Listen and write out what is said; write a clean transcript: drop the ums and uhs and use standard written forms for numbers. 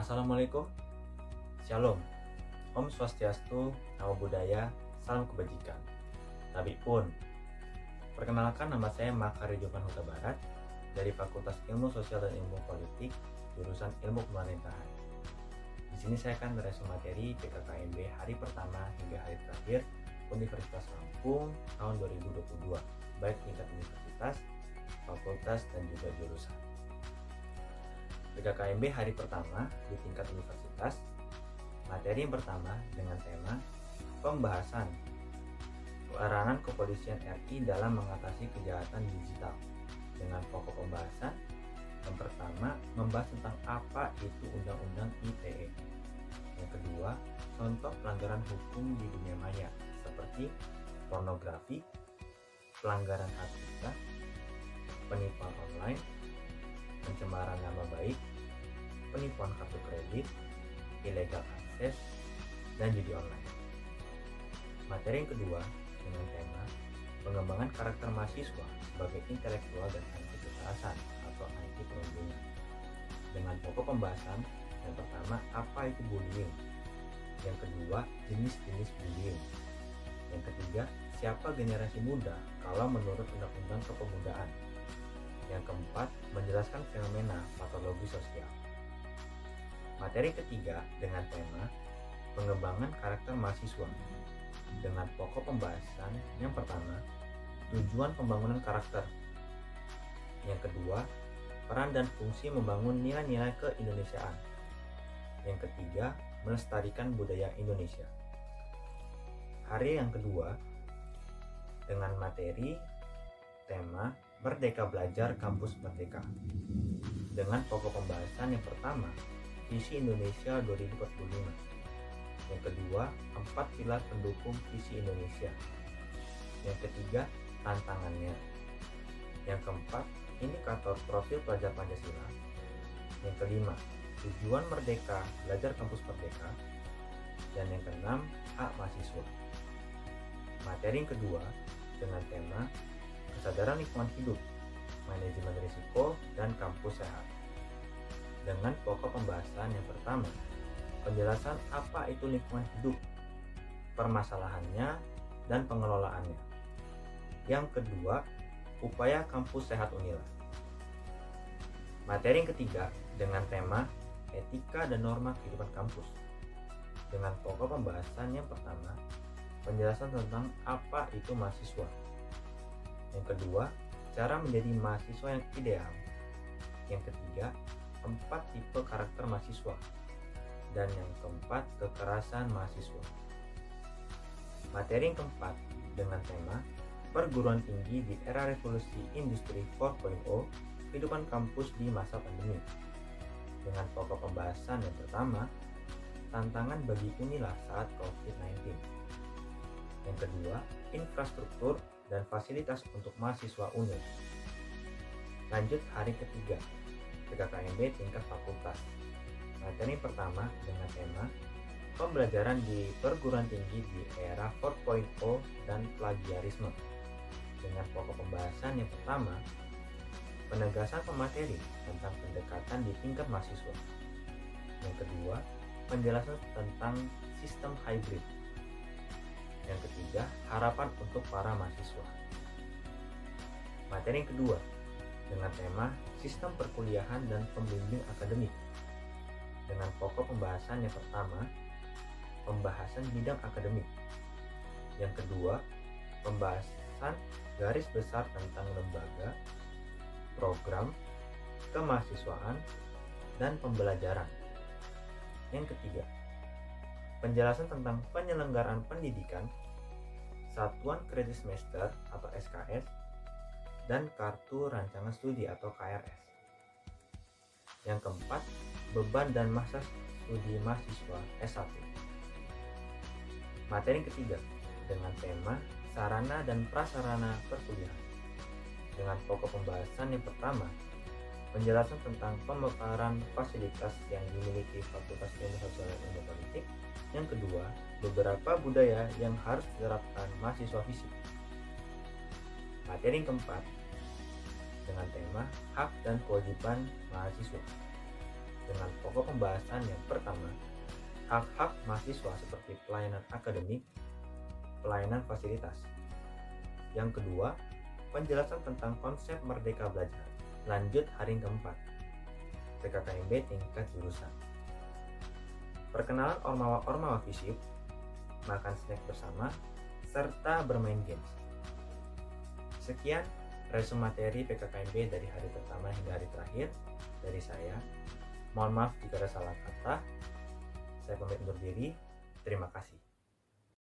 Assalamualaikum, Shalom, Om Swastiastu, Namo Buddhaya, Salam Kebajikan. Tabi pun, perkenalkan nama saya Makario Jovan Huta Barat dari Fakultas Ilmu Sosial dan Ilmu Politik, jurusan Ilmu Pemerintahan. Di sini saya akan meresum materi PKKMB hari pertama hingga hari terakhir Universitas Lampung tahun 2022, baik tingkat universitas, fakultas, dan juga jurusan. PKKMB hari pertama di tingkat universitas, materi yang pertama dengan tema pembahasan peranan kepolisian RI dalam mengatasi kejahatan digital, dengan pokok pembahasan yang pertama membahas tentang apa itu Undang-Undang ITE. Yang kedua, contoh pelanggaran hukum di dunia maya seperti pornografi, pelanggaran hak cipta, penipuan online, pencemaran nama baik, penipuan kartu kredit, ilegal akses, dan judi online. Materi yang kedua dengan tema pengembangan karakter mahasiswa sebagai intelektual dan anti kekerasan atau anti perundungan, dengan pokok pembahasan yang pertama apa itu bullying, yang kedua jenis-jenis bullying, yang ketiga siapa generasi muda kalau menurut Undang-Undang Kepemudaan, yang keempat menjelaskan fenomena patologi sosial. Materi ketiga dengan tema pengembangan karakter mahasiswa, dengan pokok pembahasan yang pertama tujuan pembangunan karakter, yang kedua peran dan fungsi membangun nilai-nilai keindonesiaan, yang ketiga melestarikan budaya Indonesia. Hari yang kedua dengan materi tema Merdeka Belajar Kampus Merdeka, dengan pokok pembahasan yang pertama visi Indonesia 2045, yang kedua 4 pilar pendukung visi Indonesia, yang ketiga tantangannya, yang keempat indikator profil pelajar Pancasila, yang kelima tujuan Merdeka Belajar Kampus Merdeka, dan yang keenam hak mahasiswa. Materi yang kedua dengan tema kesadaran lingkungan hidup, manajemen risiko, dan kampus sehat, dengan pokok pembahasan yang pertama penjelasan apa itu lingkungan hidup, permasalahannya, dan pengelolaannya. Yang kedua, upaya kampus sehat Unila. Materi yang ketiga dengan tema etika dan norma kehidupan kampus, dengan pokok pembahasan yang pertama penjelasan tentang apa itu mahasiswa, yang kedua cara menjadi mahasiswa yang ideal, yang ketiga 4 tipe karakter mahasiswa, dan yang keempat kekerasan mahasiswa. Materi yang keempat dengan tema perguruan tinggi di era revolusi industri 4.0, kehidupan kampus di masa pandemi, dengan pokok pembahasan yang pertama tantangan bagi Unila saat COVID-19, yang kedua infrastruktur dan fasilitas untuk mahasiswa Unil. Lanjut hari ketiga PKKMB tingkat fakultas. Materi pertama dengan tema pembelajaran di perguruan tinggi di era 4.0 dan plagiarisme, dengan pokok pembahasan yang pertama penegasan pemateri tentang pendekatan di tingkat mahasiswa, yang kedua penjelasan tentang sistem hybrid, yang ketiga harapan untuk para mahasiswa. Materi yang kedua dengan tema sistem perkuliahan dan pembimbing akademik, dengan pokok pembahasan yang pertama pembahasan bidang akademik, yang kedua pembahasan garis besar tentang lembaga, program, kemahasiswaan, dan pembelajaran, yang ketiga penjelasan tentang penyelenggaraan pendidikan, satuan kredit semester atau SKS, dan kartu rancangan studi atau KRS. Yang keempat, beban dan masa studi mahasiswa S1. Materi ketiga dengan tema sarana dan prasarana perkuliahan, dengan pokok pembahasan yang pertama penjelasan tentang pemekaran fasilitas yang dimiliki Fakultas Ilmu Sosial dan Ilmu Politik, yang kedua beberapa budaya yang harus diterapkan mahasiswa fisik. Materi yang keempat dengan tema hak dan kewajiban mahasiswa, dengan pokok pembahasan yang pertama, hak-hak mahasiswa seperti pelayanan akademik, pelayanan fasilitas. Yang kedua, penjelasan tentang konsep merdeka belajar. Lanjut hari keempat, PKKMB tingkat jurusan. Perkenalan ormawa-ormawa FISIP, makan snack bersama, serta bermain games. Sekian resume materi PKKMB dari hari pertama hingga hari terakhir dari saya. Mohon maaf jika ada salah kata. Saya pamit undur diri. Terima kasih.